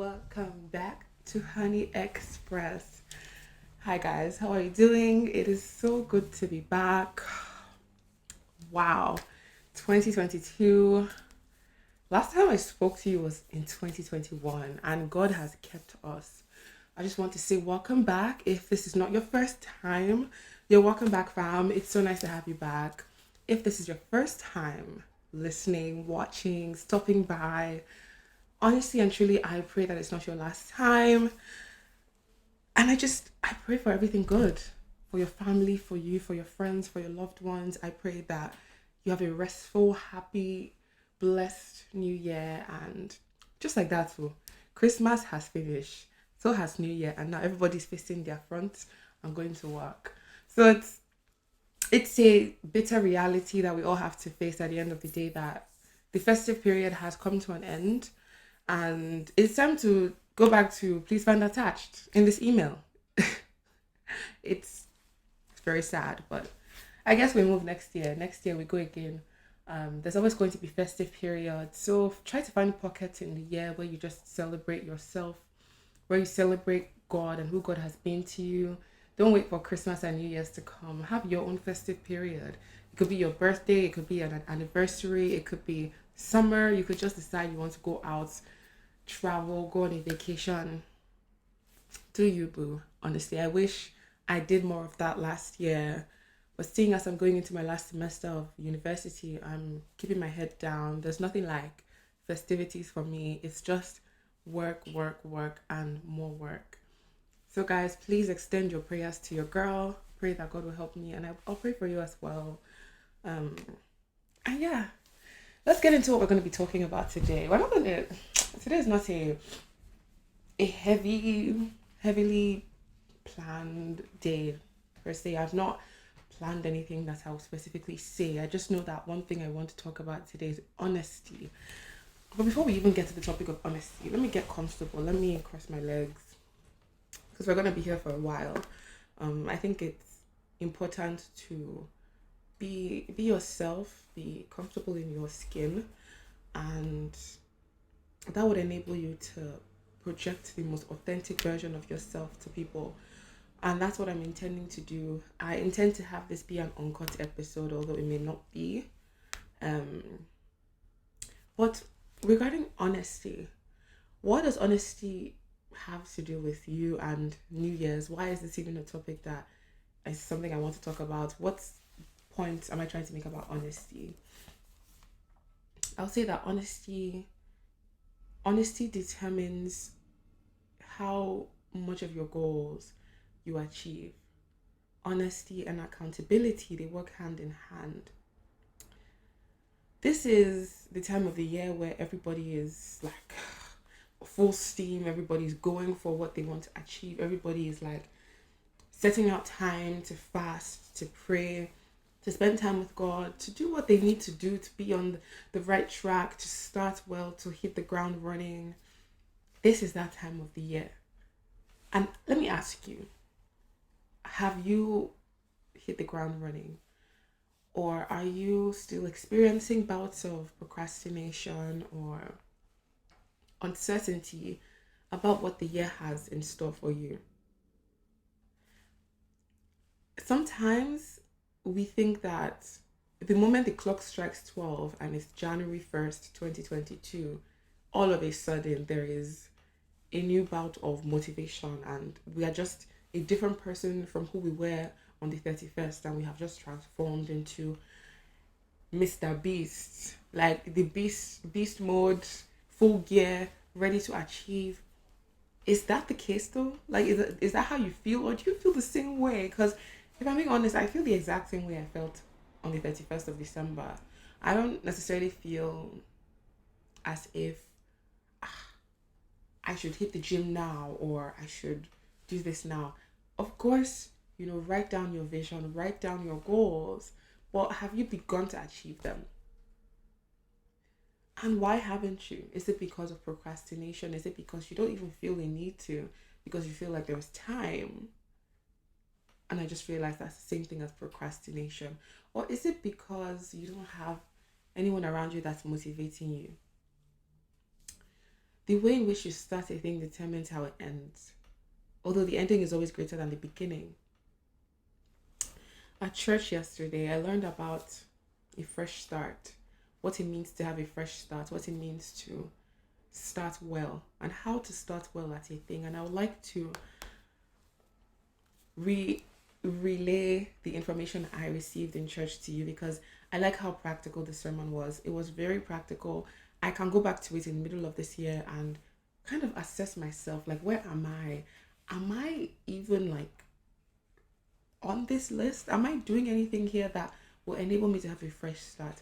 Welcome back to Honey Express. Hi guys, how are you doing? It is so good to be back. Wow, 2022. Last time I spoke to you was in 2021, and God has kept us. I just want to say welcome back. If this is not your first time, you're welcome back, fam. It's so nice to have you back. If this is your first time listening, watching, stopping by, honestly and truly, I pray that it's not your last time. And I pray for everything good for your family, for you, for your friends, for your loved ones. I pray that you have a restful, happy, blessed new year. And just like that, too, Christmas has finished. So has New Year. And now everybody's facing their front and going to work. So it's a bitter reality that we all have to face at the end of the day that the festive period has come to an end, and it's time to go back to please find attached in this email. it's it's very sad, but I guess we move next year. Next year we go again. There's always going to be festive periods, so try to find pockets in the year where you just celebrate yourself, where you celebrate God and who God has been to you. Don't wait for Christmas and New Year's to come. Have your own festive period. It could be your birthday, it could be an anniversary, it could be summer. You could just decide you want to go out, travel, go on a vacation. Do you, boo? Honestly, I wish I did more of that last year. But seeing as I'm going into my last semester of university, I'm keeping my head down. There's nothing like festivities for me. It's just work, work, work, and more work. So, guys, please extend your prayers to your girl. Pray that God will help me, and I'll pray for you as well. Um, and yeah, let's get into what we're going to be talking about today. We're not going to. Today is not a heavily planned day per se. I've not planned anything that I'll specifically say. I just know that one thing I want to talk about today is honesty. But before we even get to the topic of honesty, let me get comfortable. Let me cross my legs because we're gonna be here for a while. I think it's important to be yourself, be comfortable in your skin, and that would enable you to project the most authentic version of yourself to people. And that's what I'm intending to do. I intend to have this be an uncut episode, although it may not be. Um, but regarding honesty, what does honesty have to do with you and New Year's? Why is this even a topic that is something I want to talk about? What point am I trying to make about honesty? I'll say that honesty determines how much of your goals you achieve. Honesty and accountability, they work hand in hand. This is the time of the year where everybody is like full steam, everybody's going for what they want to achieve, everybody is like setting out time to fast, to pray, to spend time with God, to do what they need to do to be on the right track, to start well, to hit the ground running. This is that time of the year. And let me ask you, have you hit the ground running? Or are you still experiencing bouts of procrastination or uncertainty about what the year has in store for you? Sometimes we think that the moment the clock strikes 12 and it's January 1st, 2022, all of a sudden there is a new bout of motivation and we are just a different person from who we were on the 31st, and we have just transformed into Mr. Beast, like the beast mode, full gear, ready to achieve. Is that the case though? Like, is that how you feel, or do you feel the same way? Because if I'm being honest, I feel the exact same way I felt on the 31st of December. I don't necessarily feel as if I should hit the gym now or I should do this now. Of course, write down your vision, write down your goals, but have you begun to achieve them? And why haven't you? Is it because of procrastination? Is it because you don't even feel the need to? Because you feel like there's time? And I just realized that's the same thing as procrastination. Or is it because you don't have anyone around you that's motivating you? The way in which you start a thing determines how it ends. Although the ending is always greater than the beginning. At church yesterday, I learned about a fresh start, what it means to have a fresh start, what it means to start well, and how to start well at a thing. And I would like to re relay the information I received in church to you because I like how practical the sermon was. It was very practical. I can go back to it in the middle of this year and kind of assess myself like, where am I? Am I even like on this list? Am I doing anything here that will enable me to have a fresh start?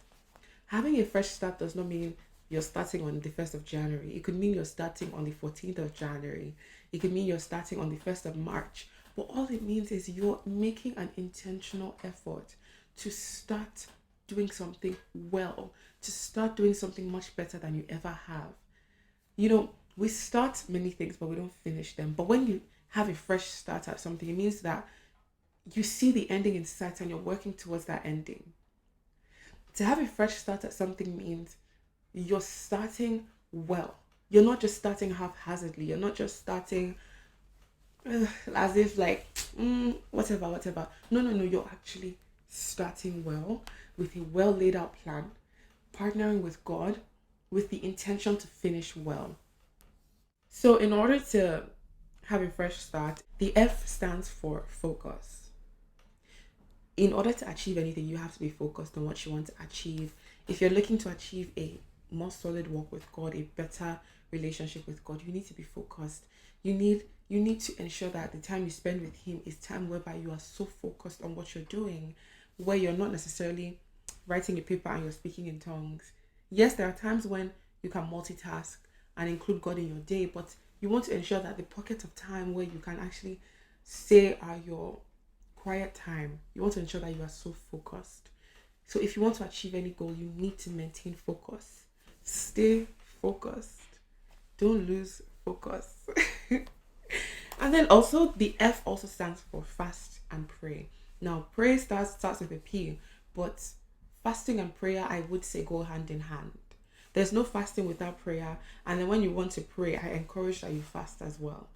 Having a fresh start does not mean you're starting on the 1st of January. It could mean you're starting on the 14th of January. It could mean you're starting on the 1st of March. But all it means is you're making an intentional effort to start doing something well, to start doing something much better than you ever have. You know, we start many things, but we don't finish them. But when you have a fresh start at something, it means that you see the ending in sight and you're working towards that ending. To have a fresh start at something means you're starting well. You're not just starting haphazardly. You're not just starting as if like, whatever, whatever. No, no, no. You're actually starting well with a well laid out plan, partnering with God with the intention to finish well. So, in order to have a fresh start, the F stands for focus. In order to achieve anything, you have to be focused on what you want to achieve. If you're looking to achieve a more solid walk with God, a better relationship with God, you need to be focused. You need to ensure that the time you spend with Him is time whereby you are so focused on what you're doing, where you're not necessarily writing a paper and you're speaking in tongues. Yes, there are times when you can multitask and include God in your day, but you want to ensure that the pocket of time where you can actually say your quiet time, you want to ensure that you are so focused. So if you want to achieve any goal, you need to maintain focus. Stay focused. Don't lose focus. And then also the F also stands for fast and pray. Now pray starts with a P, but fasting and prayer I would say go hand in hand. There's no fasting without prayer. And then when you want to pray, I encourage that you fast as well.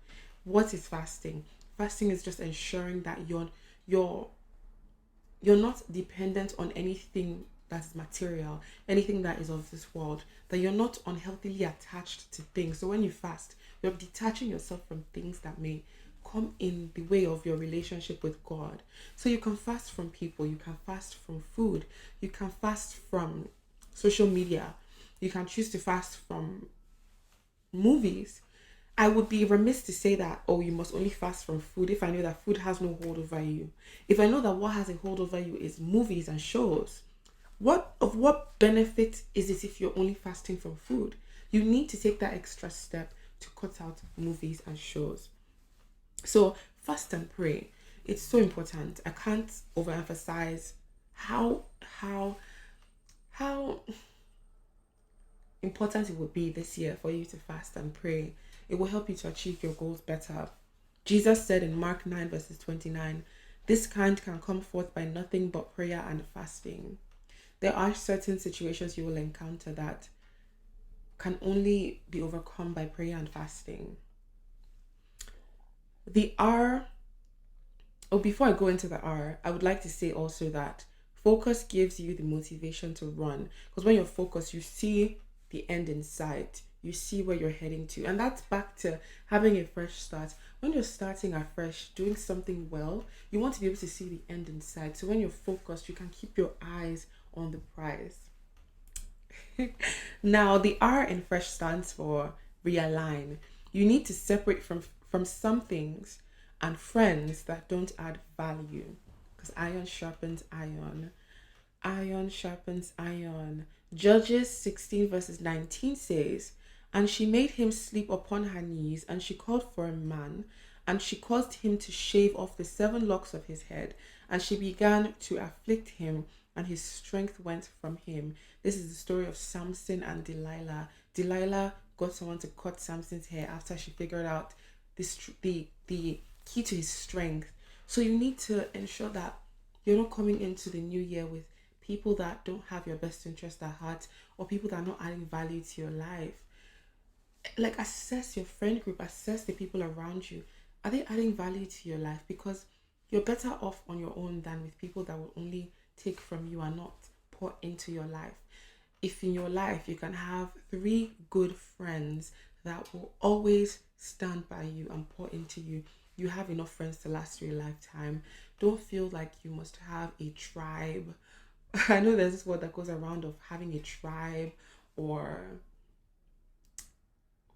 What is fasting? Fasting is just ensuring that you're you're not dependent on anything that is material, anything that is of this world, that you're not unhealthily attached to things. So when you fast, you're detaching yourself from things that may come in the way of your relationship with God. So you can fast from people, you can fast from food, you can fast from social media, you can choose to fast from movies. I would be remiss to say that, oh, you must only fast from food if I know that food has no hold over you. If I know that what has a hold over you is movies and shows, what benefit is it if you're only fasting from food? You need to take that extra step to cut out movies and shows. So fast and pray. It's so important. I can't overemphasize how how important it would be this year for you to fast and pray. It will help you to achieve your goals better. Jesus said in Mark 9, verses 29, this kind can come forth by nothing but prayer and fasting. There are certain situations you will encounter that can only be overcome by prayer and fasting. The R, before I go into the R, I would like to say also that focus gives you the motivation to run. Because when you're focused, you see the end in sight. You see where you're heading to. And that's back to having a fresh start. When you're starting afresh, doing something well, you want to be able to see the end in sight. So when you're focused, you can keep your eyes on the prize. Now, the R in fresh stands for realign. You need to separate from some things and friends that don't add value. Because iron sharpens iron. Iron sharpens iron. Judges 16 verses 19 says, and she made him sleep upon her knees, and she called for a man, and she caused him to shave off the 7 locks of his head, and she began to afflict him, and his strength went from him. This is the story of Samson and Delilah. Delilah got someone to cut Samson's hair after she figured out the key to his strength. So you need to ensure that you're not coming into the new year with people that don't have your best interest at heart or people that are not adding value to your life. Like, assess your friend group, assess the people around you. Are they adding value to your life? Because you're better off on your own than with people that will only take from you and not pour into your life. If in your life you can have three good friends that will always stand by you and pour into you, you have enough friends to last your lifetime. Don't feel like you must have a tribe. I know there's this word that goes around of having a tribe, or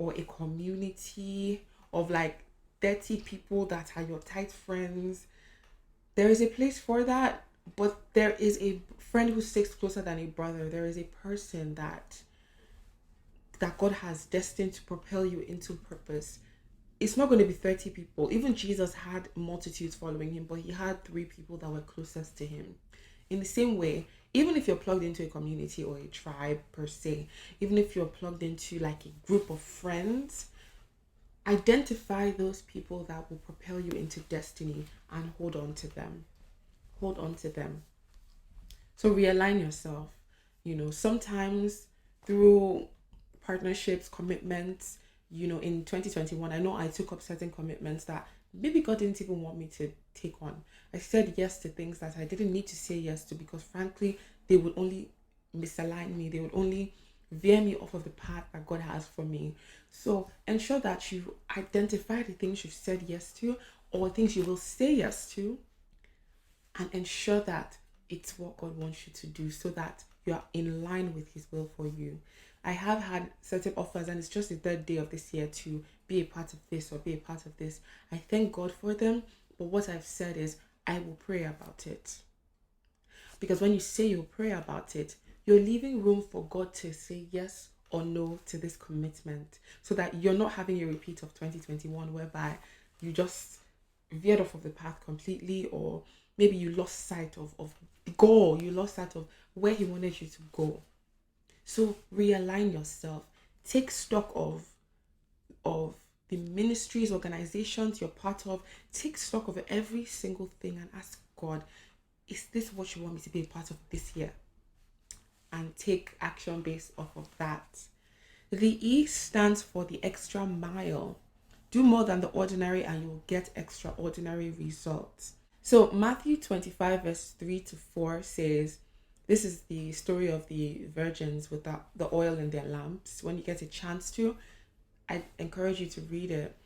a community of like 30 people that are your tight friends. There is a place for that, but there is a friend who sticks closer than a brother. There is a person that God has destined to propel you into purpose. It's not going to be 30 people. Even Jesus had multitudes following him, but he had three people that were closest to him. In the same way, even if you're plugged into a community or a tribe per se, even if you're plugged into like a group of friends, identify those people that will propel you into destiny and hold on to them. Hold on to them. So realign yourself. Sometimes through partnerships, commitments, in 2021, I know I took up certain commitments that maybe God didn't even want me to take on. I said yes to things that I didn't need to say yes to, because frankly, they would only misalign me. They would only veer me off of the path that God has for me. So ensure that you identify the things you've said yes to, or things you will say yes to, and ensure that it's what God wants you to do, so that you are in line with his will for you. I have had certain offers, and it's just the third day of this year to be a part of this or be a part of this. I thank God for them, but what I've said is I will pray about it. Because when you say you'll pray about it, you're leaving room for God to say yes or no to this commitment, so that you're not having a repeat of 2021 whereby you just veered off of the path completely, or maybe you lost sight of the goal, you lost sight of where he wanted you to go. So realign yourself. Take stock of the ministries, organizations you're part of. Take stock of every single thing and ask God, is this what you want me to be a part of this year? And take action based off of that. The E stands for the extra mile. Do more than the ordinary and you will get extraordinary results. So Matthew 25 verse 3 to 4 says, this is the story of the virgins with the oil in their lamps. When you get a chance to, I encourage you to read it.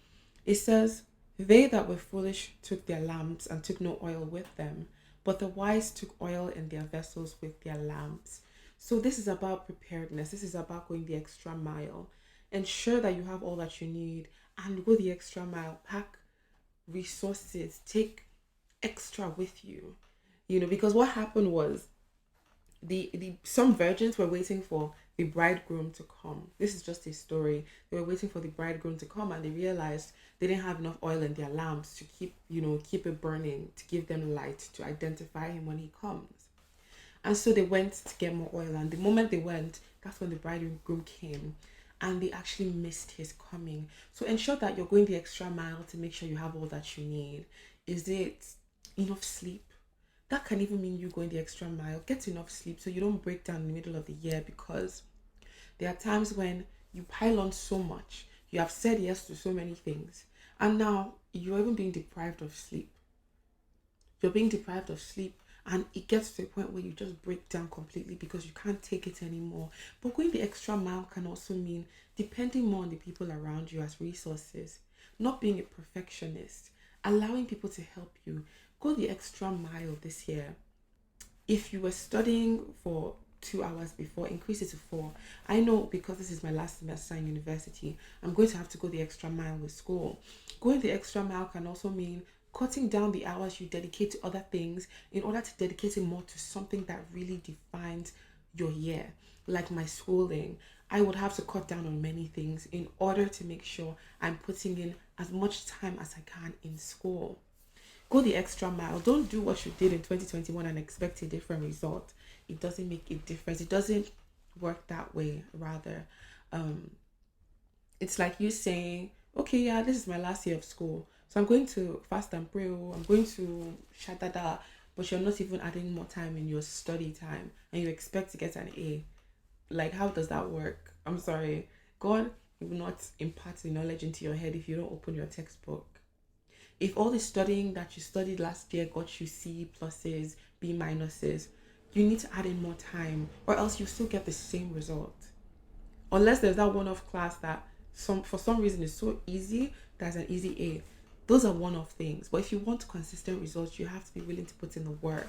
It says, they that were foolish took their lamps and took no oil with them, but the wise took oil in their vessels with their lamps. So this is about preparedness. This is about going the extra mile. Ensure that you have all that you need and go the extra mile. Pack resources. Take extra with you. Because what happened was the some virgins were waiting for the bridegroom to come. This is just a story. They were waiting for the bridegroom to come, and they realized they didn't have enough oil in their lamps to keep it burning, to give them light, to identify him when he comes. And so they went to get more oil, and the moment they went, that's when the bridegroom came, and they actually missed his coming. So ensure that you're going the extra mile to make sure you have all that you need. Is it enough sleep? That can even mean you going the extra mile. Get enough sleep so you don't break down in the middle of the year, because there are times when you pile on so much. You have said yes to so many things, and now you're even being deprived of sleep. You're being deprived of sleep, and it gets to a point where you just break down completely because you can't take it anymore. But going the extra mile can also mean depending more on the people around you as resources, not being a perfectionist, allowing people to help you. Go the extra mile this year. If you were studying for 2 hours before, increase it to four. I know, because this is my last semester in university, I'm going to have to go the extra mile with school. Going the extra mile can also mean cutting down the hours you dedicate to other things in order to dedicate it more to something that really defines your year. Like my schooling, I would have to cut down on many things in order to make sure I'm putting in as much time as I can in school. Go the extra mile. Don't do what you did in 2021 and expect a different result. It doesn't make a difference. It doesn't work that way, rather. Um, it's like you saying, okay, yeah, this is my last year of school. So I'm going to fast and pray. I'm going to shadada. But you're not even adding more time in your study time, and you expect to get an A. Like, how does that work? I'm sorry. God It will not impart the knowledge into your head if you don't open your textbook. If all the studying that you studied last year got you C pluses, B minuses, you need to add in more time, or else you still get the same result. Unless there's that one-off class that for some reason is so easy, that's an easy A. Those are one-off things. But if you want consistent results, you have to be willing to put in the work.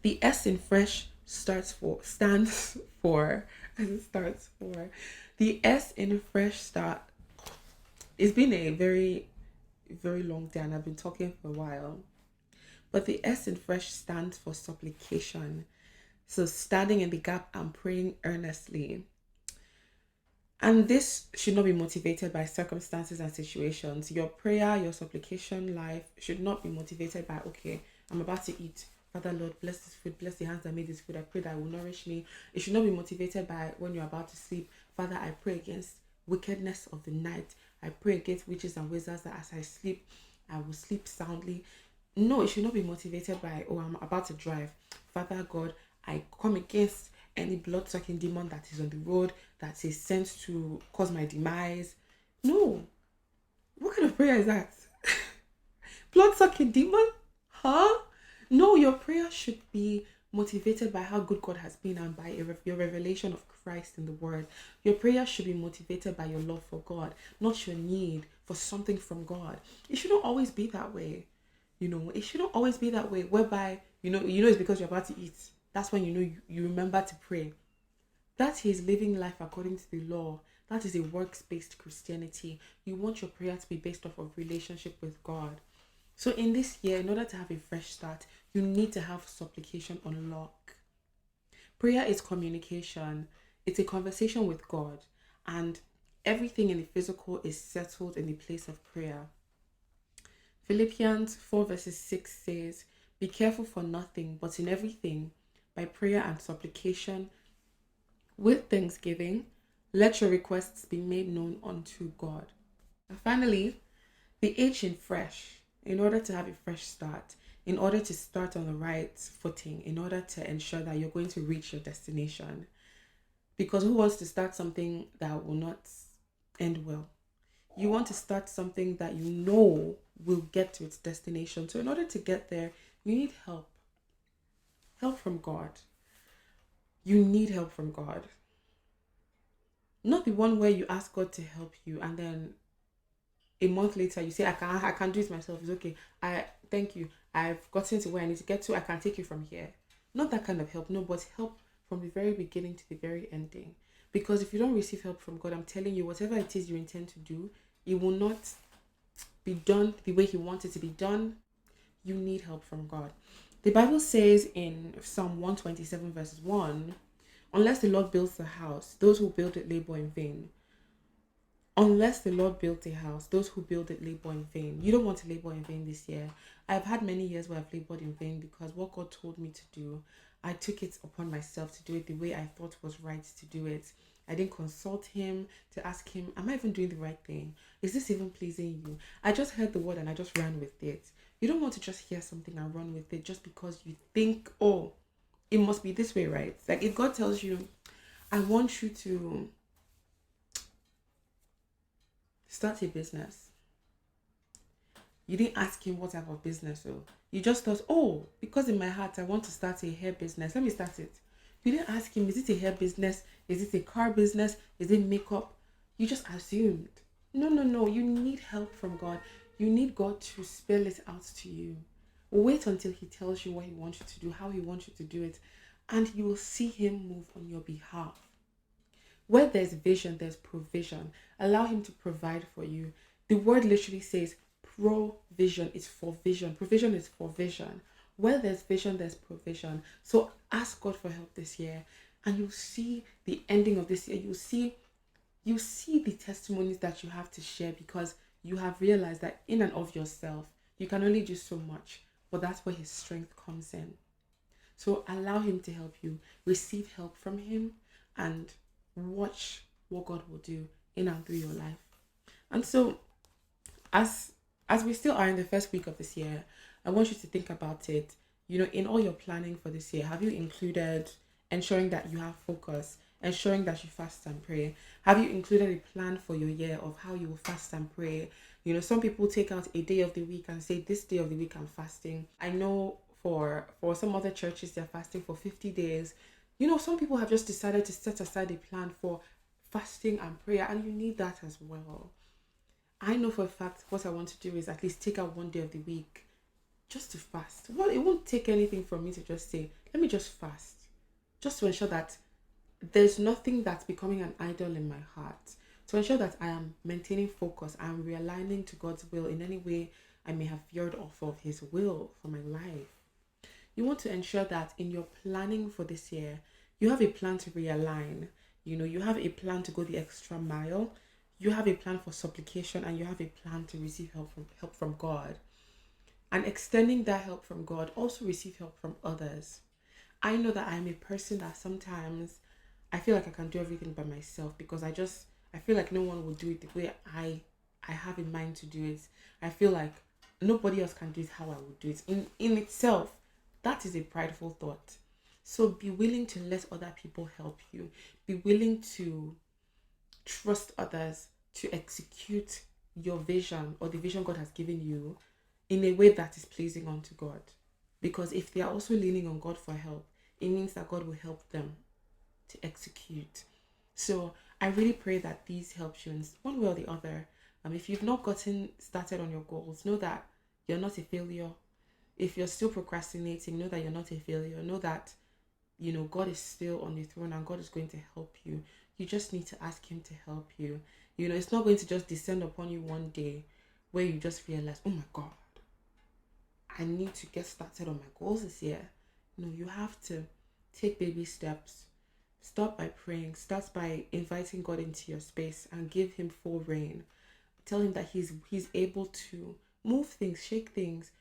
The S in fresh stands for as it starts for. The S in fresh start. It's been a very, very long day and I've been talking for a while. But the S in fresh stands for supplication. So standing in the gap and praying earnestly. And this should not be motivated by circumstances and situations. Your prayer, your supplication life should not be motivated by, okay, I'm about to eat. Father Lord, bless this food, bless the hands that made this food. I pray that it will nourish me. It should not be motivated by when you're about to sleep. Father, I pray against wickedness of the night. I pray against witches and wizards that as I sleep, I will sleep soundly. No, it should not be motivated by, oh, I'm about to drive. Father God, I come against any blood-sucking demon that is on the road that is sent to cause my demise. No. What kind of prayer is that? Blood-sucking demon? Huh? No, your prayer should be motivated by how good God has been and by your revelation of Christ in the Word. Your prayer should be motivated by your love for God, not your need for something from God. It shouldn't always be that way. It shouldn't always be that way whereby, it's because you're about to eat. That's when you remember to pray. That is living life according to the law. That is a works-based Christianity. You want your prayer to be based off of relationship with God. So in this year, in order to have a fresh start, you need to have supplication on lock. Prayer is communication. It's a conversation with God. And everything in the physical is settled in the place of prayer. Philippians 4 verses 6 says, "Be careful for nothing, but in everything, by prayer and supplication, with thanksgiving, let your requests be made known unto God." And finally, the H in fresh, in order to have a fresh start, in order to start on the right footing, in order to ensure that you're going to reach your destination. Because who wants to start something that will not end well? You want to start something that you know will get to its destination. So in order to get there, you need help. Help from God. You need help from God. Not the one where you ask God to help you and then a month later you say, I can do it myself. It's okay. Thank you. I've gotten to where I need to get to. I can take you from here. Not that kind of help. No, but help from the very beginning to the very ending. Because if you don't receive help from God, I'm telling you, whatever it is you intend to do, it will not be done the way He wants it to be done. You need help from God. The Bible says in Psalm 127 verses 1, "Unless the Lord builds the house, those who build it labor in vain." Unless the Lord built a house, those who build it labor in vain. You don't want to labor in vain this year. I've had many years where I've labored in vain because what God told me to do, I took it upon myself to do it the way I thought was right to do it. I didn't consult Him to ask Him, am I even doing the right thing? Is this even pleasing you? I just heard the word and I just ran with it. You don't want to just hear something and run with it just because you think, oh, it must be this way, right? Like if God tells you, I want you to start a business. You didn't ask Him what type of business, so you just thought, oh, because in my heart I want to start a hair business. Let me start it. You didn't ask Him, is it a hair business? Is it a car business? Is it makeup? You just assumed. No. You need help from God. You need God to spell it out to you. Wait until He tells you what He wants you to do, how He wants you to do it, and you will see Him move on your behalf. Where there's vision, there's provision. Allow Him to provide for you. The word literally says provision is for vision. Provision is for vision. Where there's vision, there's provision. So ask God for help this year, and you'll see the ending of this year. You see the testimonies that you have to share because you have realized that in and of yourself, you can only do so much, but that's where His strength comes in. So allow Him to help you. Receive help from Him and watch what God will do in and through your life. And so as we still are in the first week of this year, I want you to think about it. In all your planning for this year, have you included ensuring that you have focus, ensuring that you fast and pray? Have you included a plan for your year of how you will fast and pray? Some people take out a day of the week and say, this day of the week I'm fasting. I know for some other churches they're fasting for 50 days. Some people have just decided to set aside a plan for fasting and prayer, and you need that as well. I know for a fact what I want to do is at least take out one day of the week just to fast. Well, it won't take anything from me to just say, let me just fast, just to ensure that there's nothing that's becoming an idol in my heart, to ensure that I am maintaining focus, I'm realigning to God's will in any way I may have veered off of His will for my life. You want to ensure that in your planning for this year, you have a plan to realign. You have a plan to go the extra mile. You have a plan for supplication, and you have a plan to receive help from God. And extending that help from God, also receive help from others. I know that I'm a person that sometimes I feel like I can do everything by myself, because I feel like no one will do it the way I have in mind to do it. I feel like nobody else can do it how I would do it. In itself, that is a prideful thought. So be willing to let other people help you. Be willing to trust others to execute your vision, or the vision God has given you, in a way that is pleasing unto God. Because if they are also leaning on God for help, it means that God will help them to execute. So I really pray that these help you in one way or the other. If you've not gotten started on your goals, know that you're not a failure. If you're still procrastinating, know that you're not a failure. Know that God is still on the throne, and God is going to help you. You just need to ask Him to help you. It's not going to just descend upon you one day where you just realize, oh my God, I need to get started on my goals this year. No, you have to take baby steps. Start by praying. Start by inviting God into your space and give Him full reign. Tell Him that He's able to move things, shake things,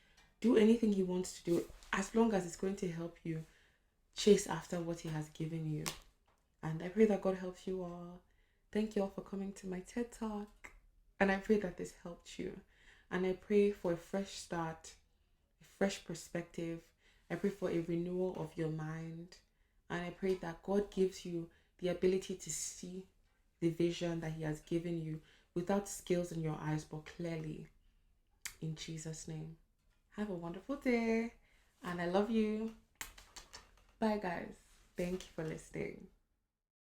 do anything He wants to do, as long as it's going to help you chase after what He has given you. And I pray that God helps you all. Thank you all for coming to my TED Talk. And I pray that this helped you. And I pray for a fresh start, a fresh perspective. I pray for a renewal of your mind. And I pray that God gives you the ability to see the vision that He has given you without scales in your eyes, but clearly. In Jesus' name. Have a wonderful day. And I love you. Bye, guys. Thank you for listening.